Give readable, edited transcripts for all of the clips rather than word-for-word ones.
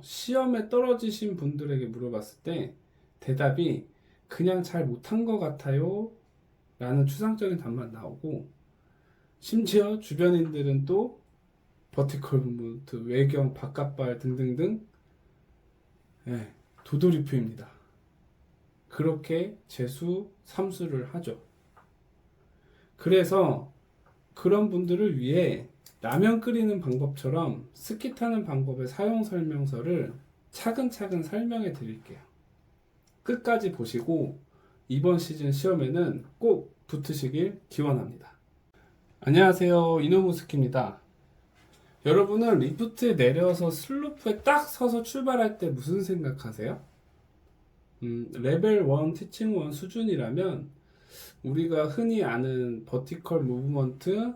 시험에 떨어지신 분들에게 물어봤을 때 대답이 그냥 잘 못한 것 같아요 라는 추상적인 답만 나오고, 심지어 주변인들은 또 버티컬 무브먼트, 외경, 바깥발 등등등, 예, 도돌이표입니다. 그렇게 재수, 삼수를 하죠. 그래서 그런 분들을 위해 라면 끓이는 방법처럼 스키 타는 방법의 사용 설명서를 차근차근 설명해 드릴게요. 끝까지 보시고 이번 시즌 시험에는 꼭 붙으시길 기원합니다. 안녕하세요, 이노무스키입니다. 여러분은 리프트에 내려서 슬로프에 딱 서서 출발할 때 무슨 생각하세요? 레벨 1 티칭 1 수준이라면 우리가 흔히 아는 버티컬 무브먼트,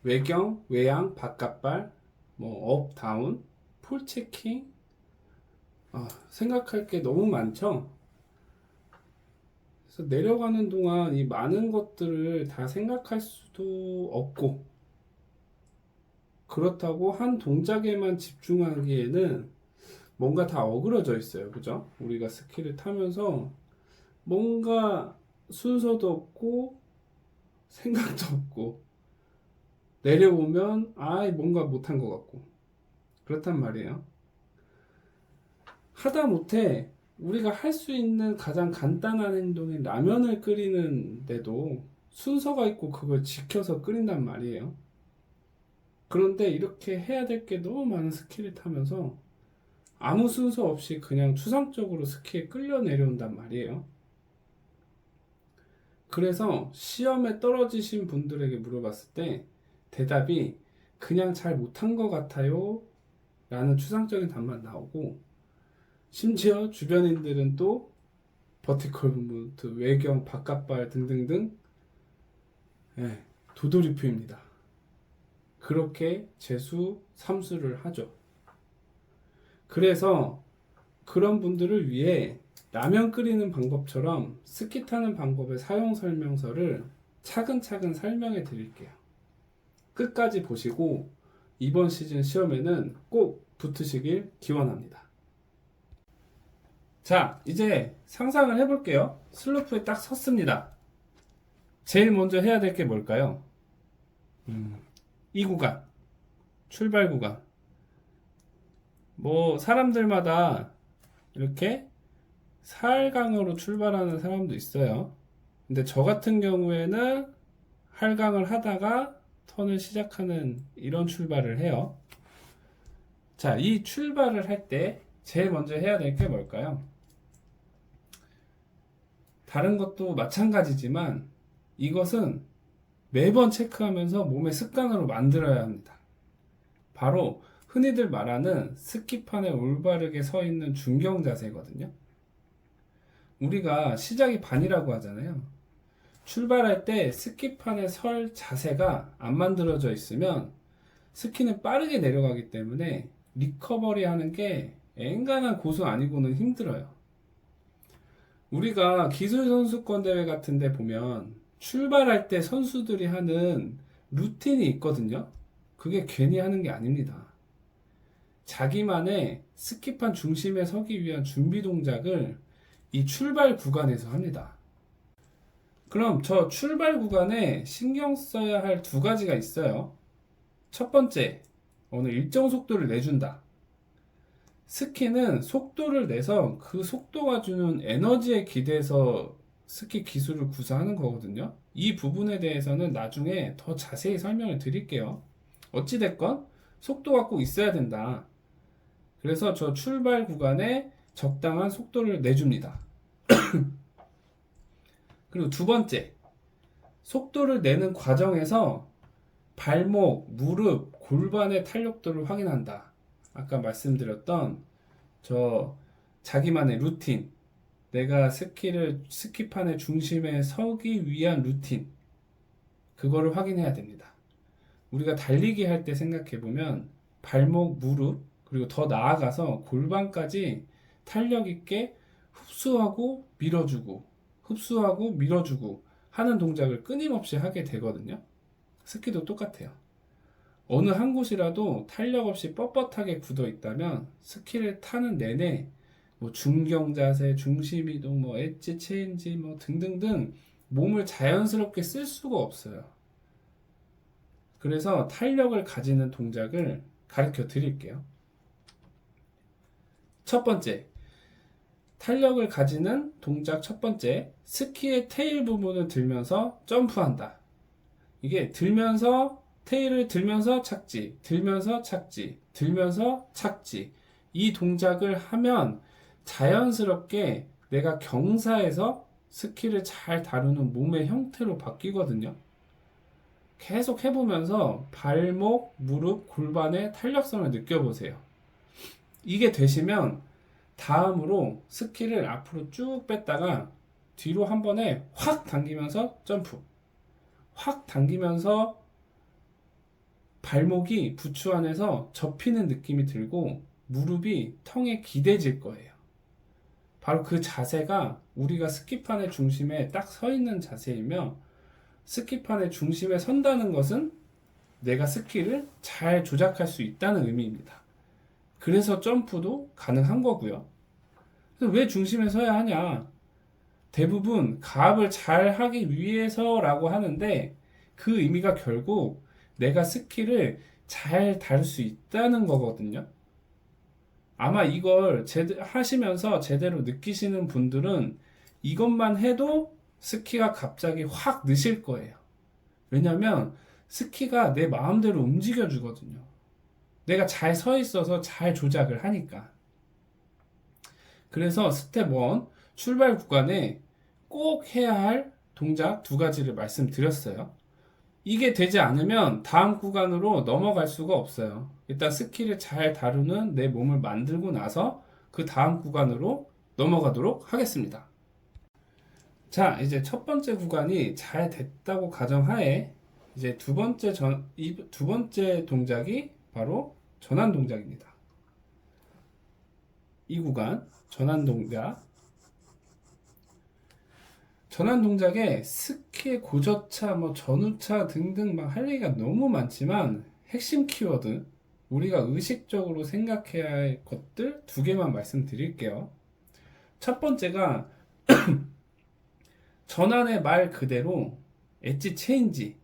외경, 외양, 바깥발, 업, 다운, 폴 체킹, 생각할 게 너무 많죠? 그래서 내려가는 동안 이 많은 것들을 다 생각할 수도 없고, 그렇다고 한 동작에만 집중하기에는 뭔가 다 어그러져 있어요. 그죠? 우리가 스키를 타면서 뭔가 순서도 없고, 생각도 없고, 내려오면, 뭔가 못한 것 같고, 그렇단 말이에요. 하다못해 우리가 할 수 있는 가장 간단한 행동인 라면을 끓이는데도 순서가 있고 그걸 지켜서 끓인단 말이에요. 그런데 이렇게 해야 될 게 너무 많은 스키를 타면서 아무 순서 없이 그냥 추상적으로 스키에 끌려 내려온단 말이에요. 그래서 시험에 떨어지신 분들에게 물어봤을 때 대답이 그냥 잘 못한 것 같아요 라는 추상적인 답만 나오고, 심지어 주변인들은 또 버티컬 무브먼트, 외경, 바깥발 등등등, 예, 도돌이표입니다. 그렇게 재수, 삼수를 하죠. 그래서 그런 분들을 위해 라면 끓이는 방법처럼 스키 타는 방법의 사용 설명서를 차근차근 설명해 드릴게요. 끝까지 보시고 이번 시즌 시험에는 꼭 붙으시길 기원합니다. 자, 이제 상상을 해볼게요. 슬로프에 딱 섰습니다. 제일 먼저 해야 될 게 뭘까요? 이 구간, 출발 구간. 사람들마다 이렇게 사활강으로 출발하는 사람도 있어요. 근데 저 같은 경우에는 할강을 하다가 턴을 시작하는 이런 출발을 해요. 자, 이 출발을 할 때 제일 먼저 해야 될 게 뭘까요? 다른 것도 마찬가지지만 이것은 매번 체크하면서 몸의 습관으로 만들어야 합니다. 바로 흔히들 말하는 스키판에 올바르게 서 있는 중경 자세거든요. 우리가 시작이 반이라고 하잖아요. 출발할 때 스키판에 설 자세가 안 만들어져 있으면 스키는 빠르게 내려가기 때문에 리커버리 하는 게 엔간한 고수 아니고는 힘들어요. 우리가 기술선수권 대회 같은 데 보면 출발할 때 선수들이 하는 루틴이 있거든요. 그게 괜히 하는 게 아닙니다. 자기만의 스키판 중심에 서기 위한 준비 동작을 이 출발 구간에서 합니다. 그럼 저 출발 구간에 신경 써야 할 두 가지가 있어요. 첫 번째, 어느 일정 속도를 내준다. 스키는 속도를 내서 그 속도가 주는 에너지에 기대서 스키 기술을 구사하는 거거든요. 이 부분에 대해서는 나중에 더 자세히 설명을 드릴게요. 어찌됐건 속도가 꼭 있어야 된다. 그래서 저 출발 구간에 적당한 속도를 내줍니다. 그리고 두 번째, 속도를 내는 과정에서 발목, 무릎, 골반의 탄력도를 확인한다. 아까 말씀드렸던 자기만의 루틴, 내가 스키판의 중심에 서기 위한 루틴, 그거를 확인해야 됩니다. 우리가 달리기 할 때 생각해보면 발목, 무릎, 그리고 더 나아가서 골반까지 탄력 있게 흡수하고 밀어주고 흡수하고 밀어주고 하는 동작을 끊임없이 하게 되거든요. 스키도 똑같아요. 어느 한 곳이라도 탄력 없이 뻣뻣하게 굳어 있다면 스키를 타는 내내 뭐 중경 자세, 중심 이동, 뭐 엣지 체인지 뭐 등등등 몸을 자연스럽게 쓸 수가 없어요. 그래서 탄력을 가지는 동작을 가르쳐 드릴게요. 첫 번째, 탄력을 가지는 동작 첫 번째, 스키의 테일 부분을 들면서 점프한다. 이게 들면서 테일을 들면서 착지, 들면서 착지, 들면서 착지. 이 동작을 하면 자연스럽게 내가 경사에서 스키를 잘 다루는 몸의 형태로 바뀌거든요. 계속 해보면서 발목, 무릎, 골반의 탄력성을 느껴보세요. 이게 되시면 다음으로 스키를 앞으로 쭉 뺐다가 뒤로 한 번에 확 당기면서 점프. 확 당기면서 발목이 부추 안에서 접히는 느낌이 들고 무릎이 텅에 기대질 거예요. 바로 그 자세가 우리가 스키판의 중심에 딱 서 있는 자세이며, 스키판의 중심에 선다는 것은 내가 스키를 잘 조작할 수 있다는 의미입니다. 그래서 점프도 가능한 거고요. 그래서 왜 중심에 서야 하냐? 대부분 가압을 잘 하기 위해서라고 하는데, 그 의미가 결국 내가 스키를 잘 다룰 수 있다는 거거든요. 아마 이걸 하시면서 제대로 느끼시는 분들은 이것만 해도 스키가 갑자기 확 느실 거예요. 왜냐면 스키가 내 마음대로 움직여 주거든요. 내가 잘 서 있어서 잘 조작을 하니까. 그래서 스텝 1, 출발 구간에 꼭 해야 할 동작 두 가지를 말씀드렸어요. 이게 되지 않으면 다음 구간으로 넘어갈 수가 없어요. 일단 스키를 잘 다루는 내 몸을 만들고 나서 그 다음 구간으로 넘어가도록 하겠습니다. 자, 이제 첫 번째 구간이 잘 됐다고 가정하에 이제 두 번째 동작이 바로 전환 동작입니다. 이 구간, 전환 동작. 전환 동작에 스키의 고저차, 뭐 전후차 등등 막 할 얘기가 너무 많지만 핵심 키워드, 우리가 의식적으로 생각해야 할 것들 두 개만 말씀드릴게요. 첫 번째가 전환의 말 그대로 엣지 체인지,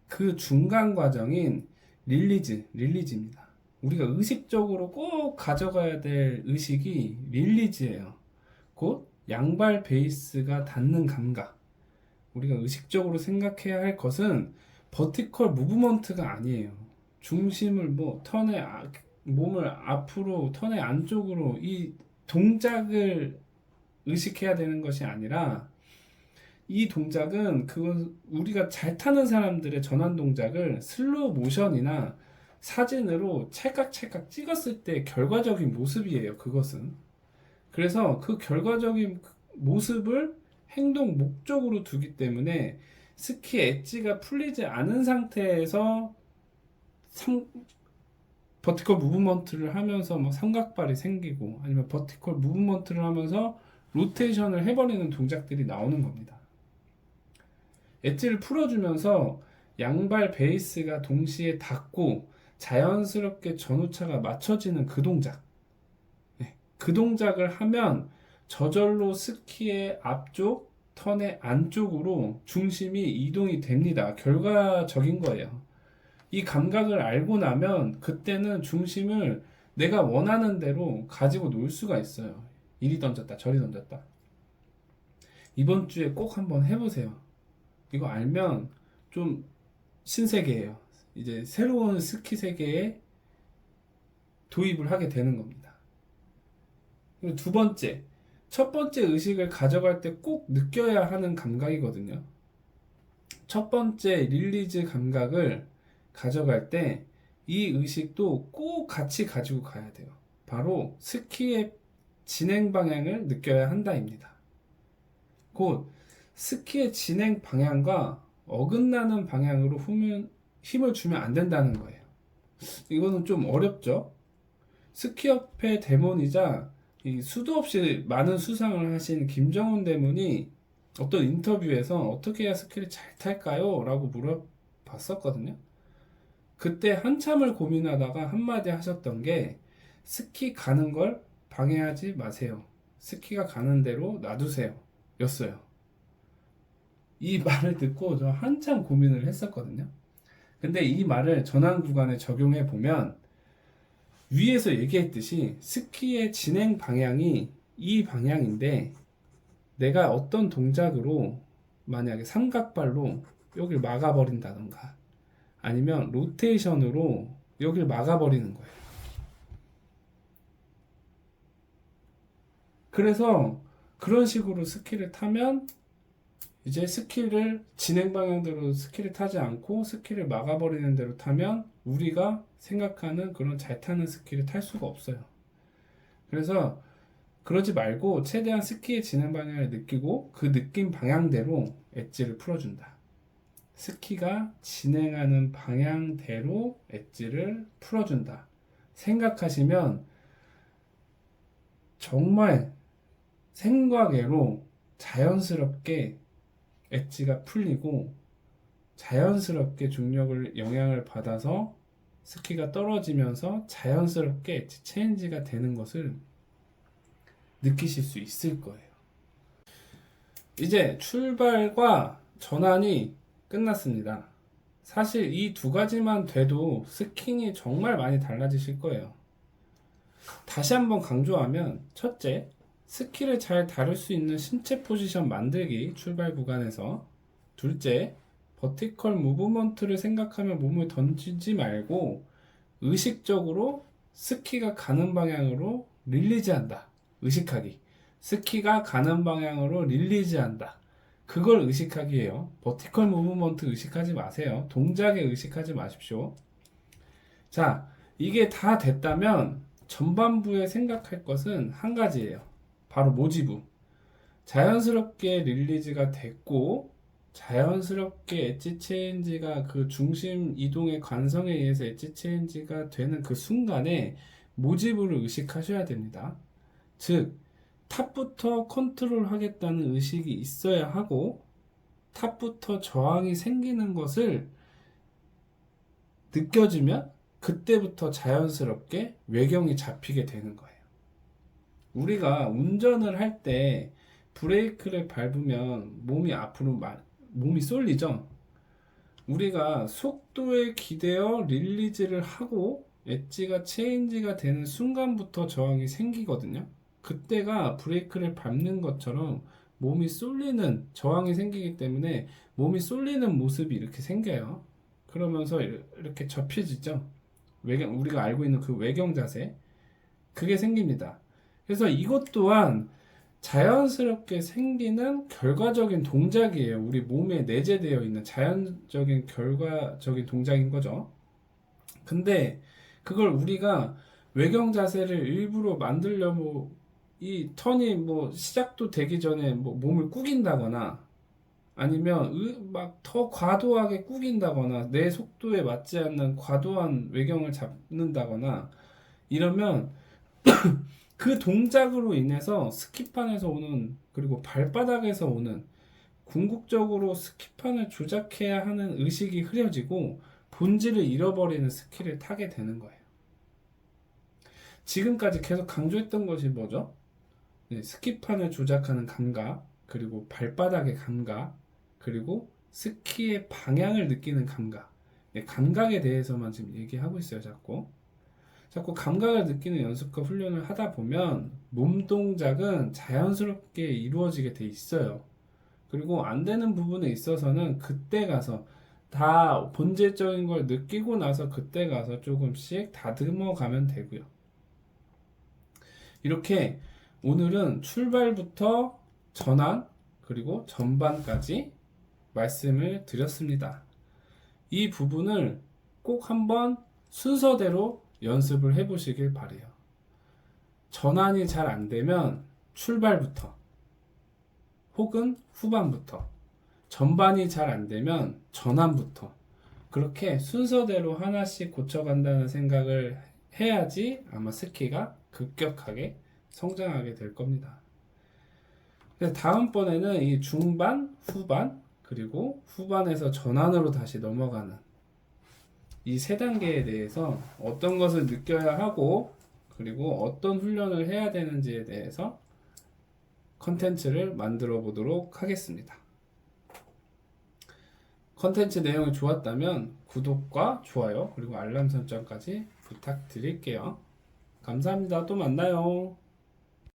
그 중간 과정인 릴리즈입니다. 우리가 의식적으로 꼭 가져가야 될 의식이 릴리즈예요. 곧 양발 베이스가 닿는 감각. 우리가 의식적으로 생각해야 할 것은 버티컬 무브먼트가 아니에요. 중심을 몸을 앞으로, 턴의 안쪽으로 이 동작을 의식해야 되는 것이 아니라, 이 동작은 그건 우리가 잘 타는 사람들의 전환 동작을 슬로우 모션이나 사진으로 찰칵찰칵 찍었을 때 결과적인 모습이에요. 그것은. 그래서 그 결과적인 모습을 행동 목적으로 두기 때문에 스키 엣지가 풀리지 않은 상태에서 버티컬 무브먼트를 하면서 뭐 삼각발이 생기고, 아니면 버티컬 무브먼트를 하면서 로테이션을 해버리는 동작들이 나오는 겁니다. 엣지를 풀어주면서 양발 베이스가 동시에 닿고 자연스럽게 전후차가 맞춰지는 그 동작. 그 동작을 하면 저절로 스키의 앞쪽, 턴의 안쪽으로 중심이 이동이 됩니다. 결과적인 거예요. 이 감각을 알고 나면 그때는 중심을 내가 원하는 대로 가지고 놀 수가 있어요. 이리 던졌다, 저리 던졌다. 이번 주에 꼭 한번 해보세요. 이거 알면 좀 신세계예요. 이제 새로운 스키 세계에 도입을 하게 되는 겁니다. 그리고 두 번째, 첫 번째 의식을 가져갈 때 꼭 느껴야 하는 감각이거든요. 첫 번째 릴리즈 감각을 가져갈 때 이 의식도 꼭 같이 가지고 가야 돼요. 바로 스키의 진행 방향을 느껴야 한다입니다. 곧 스키의 진행 방향과 어긋나는 방향으로 힘을 주면 안 된다는 거예요. 이거는 좀 어렵죠? 스키협회 대문이자 수도 없이 많은 수상을 하신 김정훈 대문이 어떤 인터뷰에서 어떻게 해야 스키를 잘 탈까요? 라고 물어봤었거든요. 그때 한참을 고민하다가 한마디 하셨던 게 스키 가는 걸 방해하지 마세요. 스키가 가는 대로 놔두세요. 였어요. 이 말을 듣고 저 한참 고민을 했었거든요. 근데 이 말을 전환 구간에 적용해 보면 위에서 얘기했듯이 스키의 진행 방향이 이 방향인데 내가 어떤 동작으로 만약에 삼각발로 여길 막아버린다던가 아니면 로테이션으로 여길 막아버리는 거예요. 그래서 그런 식으로 스키를 타면 이제 스키를 진행 방향대로 스키를 타지 않고 스키를 막아버리는 대로 타면 우리가 생각하는 그런 잘 타는 스키를 탈 수가 없어요. 그래서 그러지 말고 최대한 스키의 진행 방향을 느끼고 그 느낌 방향대로 엣지를 풀어준다. 스키가 진행하는 방향대로 엣지를 풀어준다. 생각하시면 정말 생각외로 자연스럽게 엣지가 풀리고 자연스럽게 중력을 영향을 받아서 스키가 떨어지면서 자연스럽게 엣지 체인지가 되는 것을 느끼실 수 있을 거예요. 이제 출발과 전환이 끝났습니다. 사실 이 두 가지만 돼도 스킹이 정말 많이 달라지실 거예요. 다시 한번 강조하면 첫째, 스키를 잘 다룰 수 있는 신체 포지션 만들기 출발 구간에서 둘째, 버티컬 무브먼트를 생각하며 몸을 던지지 말고 의식적으로 스키가 가는 방향으로 릴리즈한다. 의식하기. 스키가 가는 방향으로 릴리즈한다. 그걸 의식하기예요. 버티컬 무브먼트 의식하지 마세요. 동작에 의식하지 마십시오. 자, 이게 다 됐다면 전반부에 생각할 것은 한 가지예요. 바로 모지부. 자연스럽게 릴리즈가 됐고 자연스럽게 엣지 체인지가 그 중심 이동의 관성에 의해서 엣지 체인지가 되는 그 순간에 모지부를 의식하셔야 됩니다. 즉 탑부터 컨트롤 하겠다는 의식이 있어야 하고 탑부터 저항이 생기는 것을 느껴지면 그때부터 자연스럽게 외경이 잡히게 되는 거예요. 우리가 운전을 할 때 브레이크를 밟으면 몸이 앞으로 몸이 쏠리죠. 우리가 속도에 기대어 릴리즈를 하고 엣지가 체인지가 되는 순간부터 저항이 생기거든요. 그때가 브레이크를 밟는 것처럼 몸이 쏠리는 저항이 생기기 때문에 몸이 쏠리는 모습이 이렇게 생겨요. 그러면서 이렇게 접혀지죠. 우리가 알고 있는 그 외경 자세, 그게 생깁니다. 그래서 이것 또한 자연스럽게 생기는 결과적인 동작이에요. 우리 몸에 내재되어 있는 자연적인 결과적인 동작인 거죠. 근데 그걸 우리가 외경 자세를 일부러 만들려고 이 턴이 뭐 시작도 되기 전에 뭐 몸을 구긴다거나 아니면 막 더 과도하게 구긴다거나 내 속도에 맞지 않는 과도한 외경을 잡는다거나 이러면 그 동작으로 인해서 스키판에서 오는 그리고 발바닥에서 오는 궁극적으로 스키판을 조작해야 하는 의식이 흐려지고 본질을 잃어버리는 스키를 타게 되는 거예요. 지금까지 계속 강조했던 것이 뭐죠? 네, 스키판을 조작하는 감각, 그리고 발바닥의 감각, 그리고 스키의 방향을 느끼는 감각. 네, 감각에 대해서만 지금 얘기하고 있어요, 자꾸 감각을 느끼는 연습과 훈련을 하다 보면 몸 동작은 자연스럽게 이루어지게 돼 있어요. 그리고 안 되는 부분에 있어서는 그때 가서 다 본질적인 걸 느끼고 나서 그때 가서 조금씩 다듬어 가면 되고요. 이렇게 오늘은 출발부터 전환 그리고 전반까지 말씀을 드렸습니다. 이 부분을 꼭 한번 순서대로 연습을 해보시길 바래요. 전환이 잘 안되면 출발부터 혹은 후반부터, 전반이 잘 안되면 전환부터, 그렇게 순서대로 하나씩 고쳐간다는 생각을 해야지 아마 스키가 급격하게 성장하게 될 겁니다. 그래서 다음번에는 이 중반, 후반, 그리고 후반에서 전환으로 다시 넘어가는 이 세 단계에 대해서 어떤 것을 느껴야 하고 그리고 어떤 훈련을 해야 되는지에 대해서 컨텐츠를 만들어 보도록 하겠습니다. 컨텐츠 내용이 좋았다면 구독과 좋아요 그리고 알람 설정까지 부탁드릴게요. 감사합니다. 또 만나요.